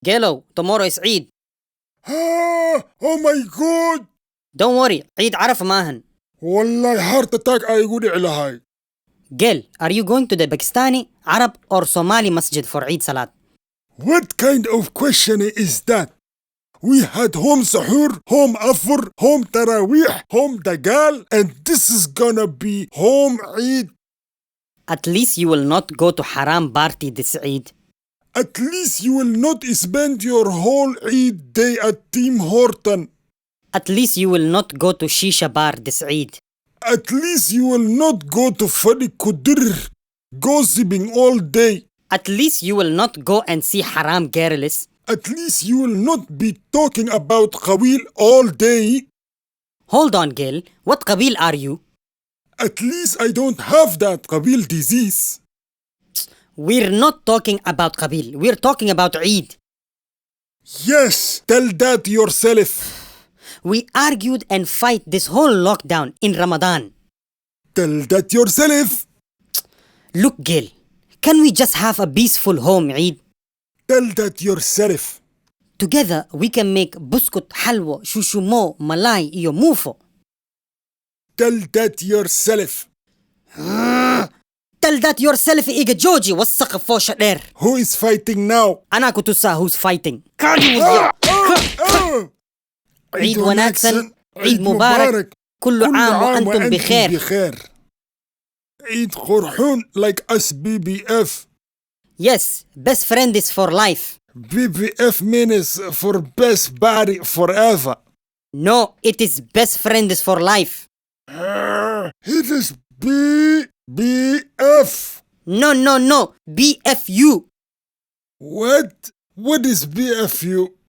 Gelo, tomorrow is Eid. Oh my god! Don't worry, Eid عرف maahan. والله heart attack ay igu dhici lahay. Gel, are you going to the Pakistani, Arab or Somali masjid for Eid Salat? What kind of question is that? We had home sahur, home afur, home tarawih, home dagal, and this is gonna be home Eid. At least you will not go to haram party this Eid. At least you will not spend your whole Eid day at Tim Horton. At least you will not go to shisha bar this Eid. At least you will not go to Fadi Kudir, gossiping all day. At least you will not go and see haram girls. At least you will not be talking about Qabil all day. Hold on, Gel. What qabil are you? At least I don't have that Qabil disease. We're not talking about qabil. We're talking about Eid. Yes, tell that yourself. We argued and fight this whole lockdown in Ramadan. Tell that yourself. Look, Gel. Can we just have a peaceful home Eid? Tell that yourself. Together, we can make buskut, halwa, shushumo, malai, iyo mufo. Tell that yourself. Tell that yourself, Iga Joji, wasaq fosha der. Who is fighting now? Ana kutusa who's fighting. عيد وناكسن عيد مبارك كل عام وأنتم بخير. عيد قرحون like us BBF. Yes, best friend is for life. BBF means for best buddy forever. No, it is best friend is for life. It is BBF. No, BFU. What? What is BFU?